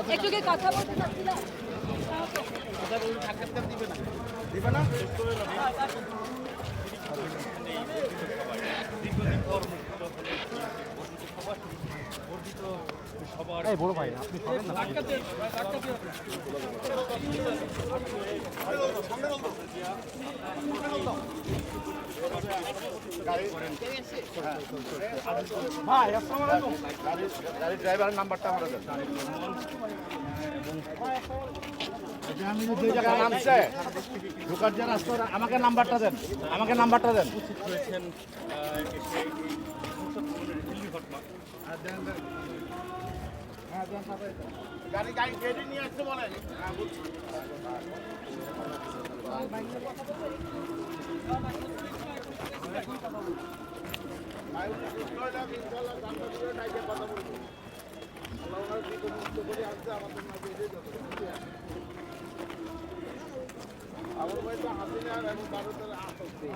একটু কি কথা বলতে চাচ্ছিলাম? দিবে না এই বড় ভাই আপনি পাবেন না ভাই আসসালামু আলাইকুম গাড়ি ড্রাইভারের নাম্বারটা আমরা দেন আমি যে জায়গায় নামছে ঢোকার যে রাস্তা আমাকে নাম্বারটা দেন গাড়ি কেটে নিয়ে আসতে বলেন আমার ভাই তো হাসিনা আর এখন ভারতের আসছে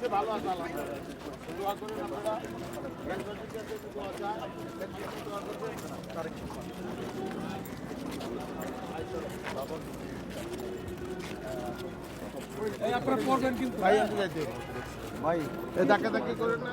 ভালো আছে আলহামদুলিল্লাহ দোয়া করেন আপনারা আপনারা পড়বেন কিন্তু ভাই ভাই এই ধাক্কা ধাক্কি করেন না